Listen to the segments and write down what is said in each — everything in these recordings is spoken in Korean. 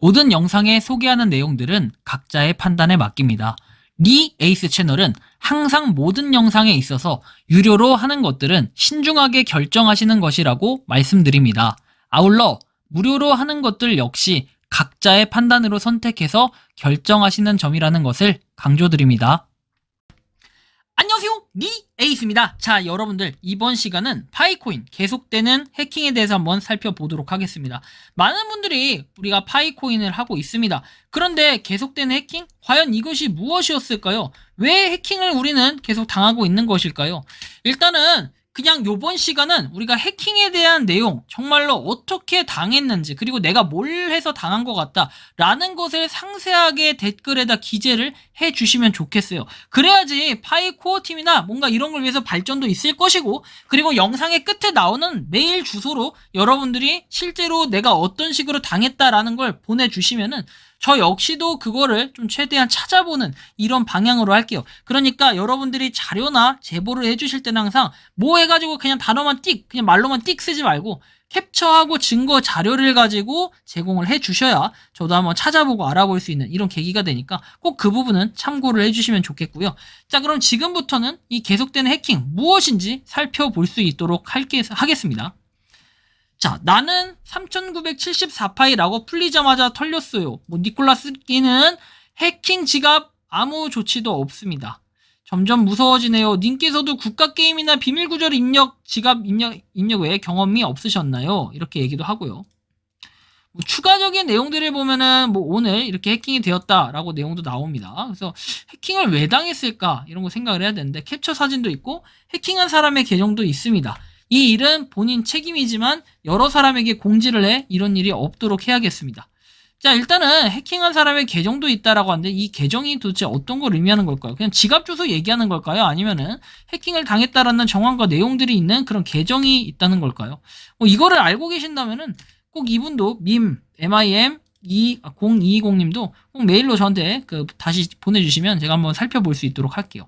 모든 영상에 소개하는 내용들은 각자의 판단에 맡깁니다. 리 에이스 채널은 항상 모든 영상에 있어서 유료로 하는 것들은 신중하게 결정하시는 것이라고 말씀드립니다. 아울러 무료로 하는 것들 역시 각자의 판단으로 선택해서 결정하시는 점이라는 것을 강조드립니다. 안녕하세요, 리 에이스입니다. 자, 여러분들 이번 시간은 파이코인 계속되는 해킹에 대해서 한번 살펴보도록 하겠습니다. 많은 분들이 우리가 파이코인을 하고 있습니다. 그런데 계속되는 해킹? 과연 이것이 무엇이었을까요? 왜 해킹을 우리는 계속 당하고 있는 것일까요? 일단은 그냥 요번 시간은 우리가 해킹에 대한 내용, 정말로 어떻게 당했는지, 그리고 내가 뭘 해서 당한 것 같다 라는 것을 상세하게 댓글에다 기재를 해주시면 좋겠어요. 그래야지 파이코어 팀이나 뭔가 이런 걸 위해서 발전도 있을 것이고, 그리고 영상의 끝에 나오는 메일 주소로 여러분들이 실제로 내가 어떤 식으로 당했다라는 걸 보내주시면은 저 역시도 그거를 좀 최대한 찾아보는 이런 방향으로 할게요. 그러니까 여러분들이 자료나 제보를 해주실 때는 항상 뭐 해가지고 그냥 단어만 그냥 말로만 쓰지 말고 캡처하고 증거 자료를 가지고 제공을 해주셔야 저도 한번 찾아보고 알아볼 수 있는 이런 계기가 되니까 꼭 그 부분은 참고를 해주시면 좋겠고요. 자, 그럼 지금부터는 이 계속되는 해킹 무엇인지 살펴볼 수 있도록 하겠습니다. 자, 나는 3974파이라고 풀리자마자 털렸어요. 니콜라스끼는 해킹 지갑 아무 조치도 없습니다. 점점 무서워지네요. 님께서도 국가게임이나 비밀구절 지갑 입력 외에 경험이 없으셨나요? 이렇게 얘기도 하고요. 추가적인 내용들을 보면은 오늘 이렇게 해킹이 되었다라고 내용도 나옵니다. 그래서 해킹을 왜 당했을까? 이런 거 생각을 해야 되는데 캡처 사진도 있고 해킹한 사람의 계정도 있습니다. 이 일은 본인 책임이지만 여러 사람에게 공지를 해 이런 일이 없도록 해야겠습니다. 자, 일단은 해킹한 사람의 계정도 있다라고 하는데 이 계정이 도대체 어떤 걸 의미하는 걸까요? 그냥 지갑 주소 얘기하는 걸까요? 아니면은 해킹을 당했다라는 정황과 내용들이 있는 그런 계정이 있다는 걸까요? 이거를 알고 계신다면은 꼭 이분도 MIM0220님도 꼭 메일로 저한테 다시 보내주시면 제가 한번 살펴볼 수 있도록 할게요.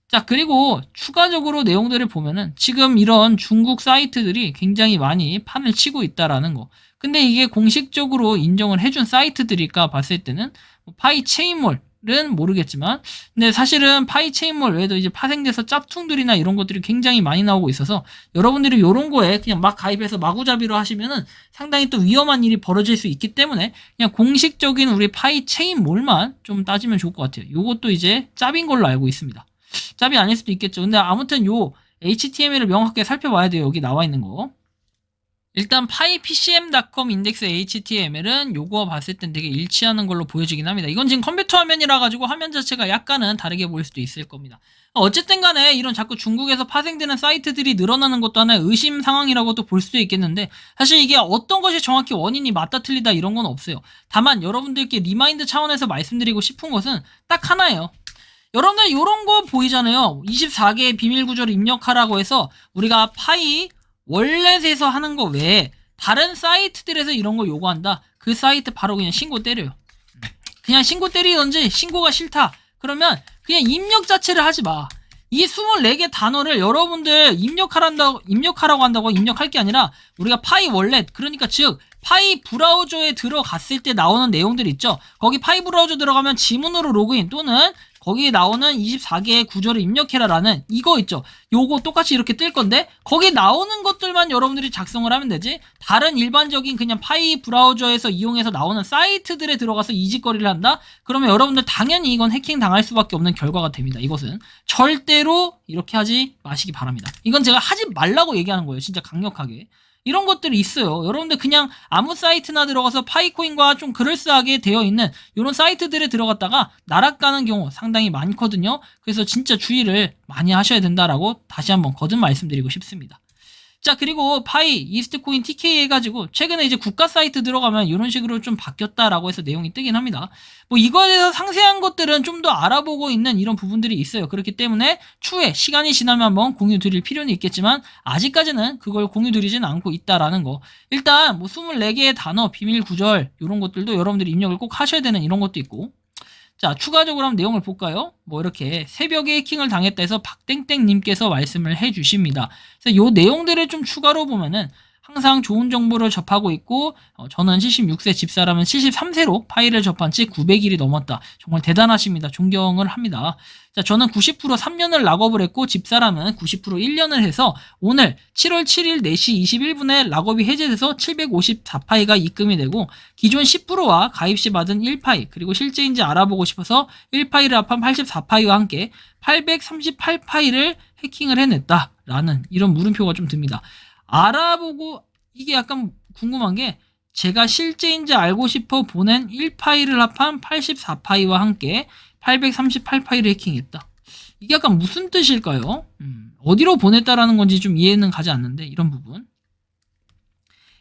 자, 그리고 추가적으로 내용들을 보면은 지금 이런 중국 사이트들이 굉장히 많이 판을 치고 있다라는 거. 근데 이게 공식적으로 인정을 해준 사이트들일까 봤을 때는 파이체인몰은 모르겠지만, 근데 사실은 파이체인몰 외에도 이제 파생돼서 짭퉁들이나 이런 것들이 굉장히 많이 나오고 있어서 여러분들이 이런 거에 그냥 막 가입해서 마구잡이로 하시면은 상당히 또 위험한 일이 벌어질 수 있기 때문에 그냥 공식적인 우리 파이체인몰만 좀 따지면 좋을 것 같아요. 요것도 이제 짭인 걸로 알고 있습니다. 짭이 아닐 수도 있겠죠. 근데 아무튼 요 HTML을 명확하게 살펴봐야 돼요. 여기 나와 있는 거. 일단 pypcm.com 인덱스 HTML은 요거 봤을 땐 되게 일치하는 걸로 보여지긴 합니다. 이건 지금 컴퓨터 화면이라 가지고 화면 자체가 약간은 다르게 보일 수도 있을 겁니다. 어쨌든 간에 이런 자꾸 중국에서 파생되는 사이트들이 늘어나는 것도 하나의 의심 상황이라고도 볼 수도 있겠는데 사실 이게 어떤 것이 정확히 원인이 맞다 틀리다 이런 건 없어요. 다만 여러분들께 리마인드 차원에서 말씀드리고 싶은 것은 딱 하나예요. 여러분들 이런 거 보이잖아요. 24개의 비밀 구조를 입력하라고 해서 우리가 파이 월렛에서 하는 거 외에 다른 사이트들에서 이런 거 요구한다. 그 사이트 바로 그냥 신고 때려요. 그냥 신고 때리던지 신고가 싫다. 그러면 그냥 입력 자체를 하지 마. 이 24개 단어를 여러분들 입력하라고 한다고 입력할 게 아니라 우리가 파이 월렛, 그러니까 즉 파이 브라우저에 들어갔을 때 나오는 내용들 있죠. 거기 파이 브라우저 들어가면 지문으로 로그인 또는 거기에 나오는 24개의 구절을 입력해라라는 이거 있죠. 요거 똑같이 이렇게 뜰 건데 거기 나오는 것들만 여러분들이 작성을 하면 되지 다른 일반적인 그냥 파이 브라우저에서 이용해서 나오는 사이트들에 들어가서 이 짓거리를 한다? 그러면 여러분들 당연히 이건 해킹 당할 수밖에 없는 결과가 됩니다. 이것은 절대로 이렇게 하지 마시기 바랍니다. 이건 제가 하지 말라고 얘기하는 거예요. 진짜 강력하게. 이런 것들이 있어요. 여러분들 그냥 아무 사이트나 들어가서 파이코인과 좀 그럴싸하게 되어 있는 이런 사이트들에 들어갔다가 날아가는 경우 상당히 많거든요. 그래서 진짜 주의를 많이 하셔야 된다라고 다시 한번 거듭 말씀드리고 싶습니다. 자, 그리고 파이, 이스트코인 TK 해가지고 최근에 이제 국가 사이트 들어가면 이런 식으로 좀 바뀌었다라고 해서 내용이 뜨긴 합니다. 이거에 대해서 상세한 것들은 좀 더 알아보고 있는 이런 부분들이 있어요. 그렇기 때문에 추후에 시간이 지나면 한번 공유 드릴 필요는 있겠지만 아직까지는 그걸 공유 드리지는 않고 있다라는 거. 일단 24개의 단어, 비밀 구절 이런 것들도 여러분들이 입력을 꼭 하셔야 되는 이런 것도 있고. 자, 추가적으로 한번 내용을 볼까요? 이렇게 새벽에 해킹을 당했다 해서 박땡땡님께서 말씀을 해주십니다. 그래서 요 내용들을 좀 추가로 보면은 항상 좋은 정보를 접하고 있고 저는 76세 집사람은 73세로 파일을 접한 지 900일이 넘었다. 정말 대단하십니다. 존경을 합니다. 자, 저는 90% 3년을 락업을 했고 집사람은 90% 1년을 해서 오늘 7월 7일 4시 21분에 락업이 해제돼서 754파이가 입금이 되고 기존 10%와 가입 시 받은 1파이 그리고 실제인지 알아보고 싶어서 1파이를 합한 84파이와 함께 838파이를 해킹을 해냈다라는 이런 물음표가 좀 듭니다. 알아보고 이게 약간 궁금한 게 제가 실제인지 알고 싶어 보낸 1파일을 합한 84파이와 함께 838파이를 해킹했다. 이게 약간 무슨 뜻일까요? 어디로 보냈다라는 건지 좀 이해는 가지 않는데 이런 부분.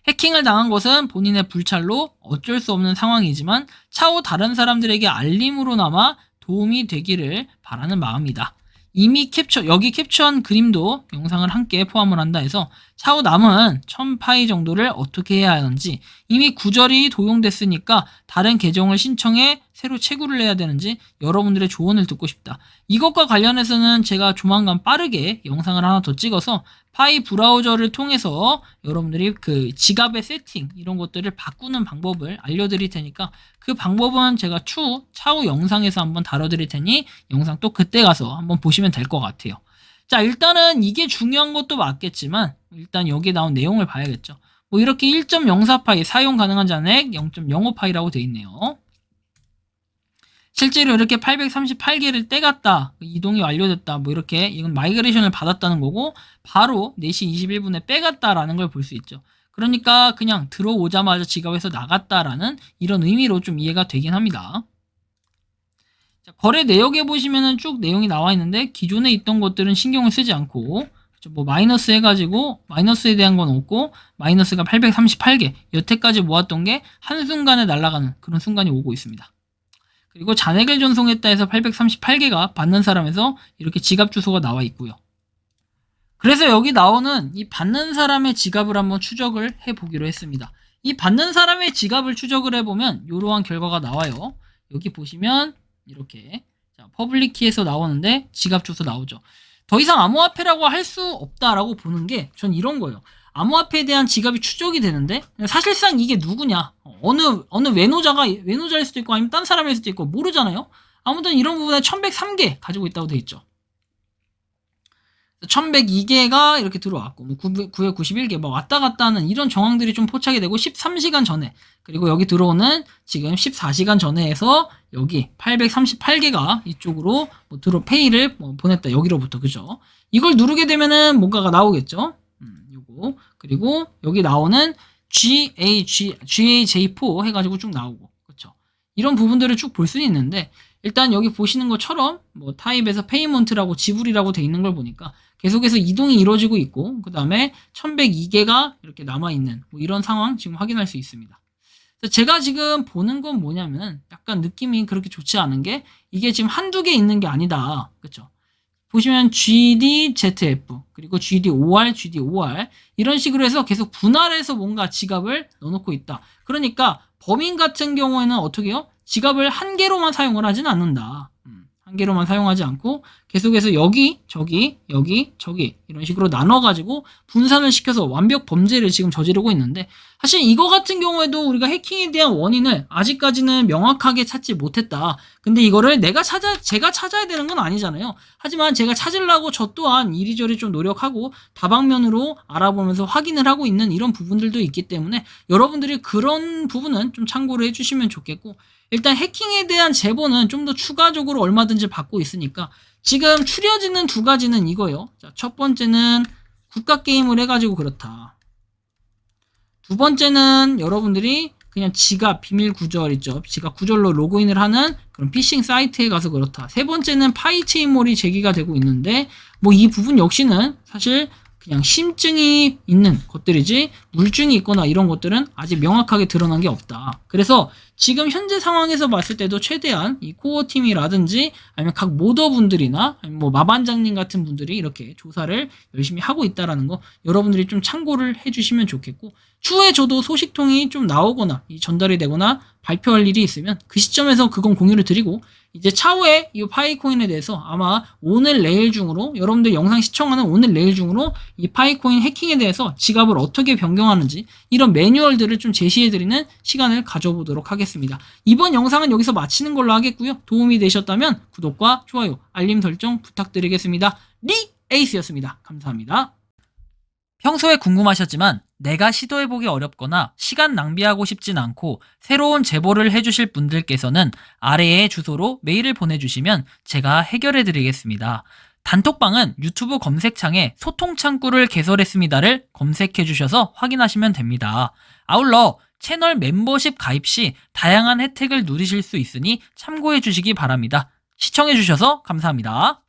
해킹을 당한 것은 본인의 불찰로 어쩔 수 없는 상황이지만 차후 다른 사람들에게 알림으로나마 도움이 되기를 바라는 마음이다. 이미 여기 캡처한 그림도 영상을 함께 포함을 한다 해서 차후 남은 1000파이 정도를 어떻게 해야 하는지 이미 구절이 도용됐으니까 다른 계정을 신청해 새로 채굴을 해야 되는지 여러분들의 조언을 듣고 싶다. 이것과 관련해서는 제가 조만간 빠르게 영상을 하나 더 찍어서 파이 브라우저를 통해서 여러분들이 그 지갑의 세팅 이런 것들을 바꾸는 방법을 알려드릴 테니까 그 방법은 제가 차후 영상에서 한번 다뤄드릴 테니 영상 또 그때 가서 한번 보시면 될 것 같아요. 자, 일단은 이게 중요한 것도 맞겠지만 일단 여기에 나온 내용을 봐야겠죠. 뭐 이렇게 1.04파이 사용 가능한 잔액 0.05파이라고 되어 있네요. 실제로 이렇게 838개를 떼갔다, 이동이 완료됐다, 뭐 이렇게 이건 마이그레이션을 받았다는 거고 바로 4시 21분에 빼갔다라는 걸 볼 수 있죠. 그러니까 그냥 들어오자마자 지갑에서 나갔다라는 이런 의미로 좀 이해가 되긴 합니다. 자, 거래 내역에 보시면은 쭉 내용이 나와 있는데 기존에 있던 것들은 신경을 쓰지 않고 뭐 마이너스 해가지고 마이너스에 대한 건 없고 마이너스가 838개 여태까지 모았던 게 한순간에 날아가는 그런 순간이 오고 있습니다. 그리고 잔액을 전송했다 해서 838개가 받는 사람에서 이렇게 지갑 주소가 나와 있고요. 그래서 여기 나오는 이 받는 사람의 지갑을 한번 추적을 해보기로 했습니다. 이 받는 사람의 지갑을 추적을 해보면 이러한 결과가 나와요. 여기 보시면 이렇게 퍼블릭 키에서 나오는데 지갑 주소 나오죠. 더 이상 암호화폐라고 할 수 없다라고 보는 게 전 이런 거예요. 암호화폐에 대한 지갑이 추적이 되는데 사실상 이게 누구냐, 어느 외노자일 수도 있고 아니면 딴 사람일 수도 있고 모르잖아요. 아무튼 이런 부분에 1103개 가지고 있다고 돼 있죠. 1102개가 이렇게 들어왔고 뭐 991개 막 왔다 갔다 하는 이런 정황들이 좀 포착이 되고 13시간 전에 그리고 여기 들어오는 지금 14시간 전에 해서 여기 838개가 이쪽으로 뭐 페이를 뭐 보냈다, 여기로부터. 그죠? 이걸 누르게 되면은 뭔가가 나오겠죠. 요거 그리고 여기 나오는 GAJ4 해가지고 쭉 나오고, 그렇죠? 이런 부분들을 쭉 볼 수는 있는데 일단 여기 보시는 것처럼 뭐 타입에서 페이먼트라고 지불이라고 돼 있는 걸 보니까 계속해서 이동이 이루어지고 있고 그 다음에 1102개가 이렇게 남아있는 뭐 이런 상황 지금 확인할 수 있습니다. 제가 지금 보는 건 뭐냐면 약간 느낌이 그렇게 좋지 않은 게 이게 지금 한두 개 있는 게 아니다. 그렇죠? 보시면 GDZF 그리고 GD5R, GD5R 이런 식으로 해서 계속 분할해서 뭔가 지갑을 넣어놓고 있다. 그러니까 범인 같은 경우에는 어떻게 해요? 지갑을 한 개로만 사용을 하진 않는다. 한 개로만 사용하지 않고 계속해서 여기, 저기, 여기, 저기 이런 식으로 나눠가지고 분산을 시켜서 완벽 범죄를 지금 저지르고 있는데 사실 이거 같은 경우에도 우리가 해킹에 대한 원인을 아직까지는 명확하게 찾지 못했다. 근데 이거를 제가 찾아야 되는 건 아니잖아요. 하지만 제가 찾으려고 저 또한 이리저리 좀 노력하고 다방면으로 알아보면서 확인을 하고 있는 이런 부분들도 있기 때문에 여러분들이 그런 부분은 좀 참고를 해주시면 좋겠고 일단 해킹에 대한 제보는 좀 더 추가적으로 얼마든지 받고 있으니까 지금 추려지는 두 가지는 이거예요. 자, 첫 번째는 국가 게임을 해가지고 그렇다. 두 번째는 여러분들이 그냥 지갑 비밀 구절 있죠. 지갑 구절로 로그인을 하는 그런 피싱 사이트에 가서 그렇다. 세 번째는 파이체인몰이 제기가 되고 있는데 뭐 이 부분 역시는 사실 그냥 심증이 있는 것들이지 물증이 있거나 이런 것들은 아직 명확하게 드러난 게 없다. 그래서 지금 현재 상황에서 봤을 때도 최대한 이 코어 팀이라든지 아니면 각 모더분들이나 아니면 뭐 마반장님 같은 분들이 이렇게 조사를 열심히 하고 있다라는 거 여러분들이 좀 참고를 해주시면 좋겠고 추후에 저도 소식통이 좀 나오거나 전달이 되거나 발표할 일이 있으면 그 시점에서 그건 공유를 드리고, 이제 차후에 이 파이코인에 대해서 아마 오늘 내일 중으로, 여러분들 영상 시청하는 오늘 내일 중으로 이 파이코인 해킹에 대해서 지갑을 어떻게 변경하는지 이런 매뉴얼들을 좀 제시해드리는 시간을 가져보도록 하겠습니다. 이번 영상은 여기서 마치는 걸로 하겠고요. 도움이 되셨다면 구독과 좋아요, 알림 설정 부탁드리겠습니다. 에이스였습니다. 감사합니다. 평소에 궁금하셨지만 내가 시도해보기 어렵거나 시간 낭비하고 싶진 않고 새로운 제보를 해주실 분들께서는 아래의 주소로 메일을 보내주시면 제가 해결해드리겠습니다. 단톡방은 유튜브 검색창에 소통창구를 개설했습니다를 검색해주셔서 확인하시면 됩니다. 아울러 채널 멤버십 가입 시 다양한 혜택을 누리실 수 있으니 참고해주시기 바랍니다. 시청해주셔서 감사합니다.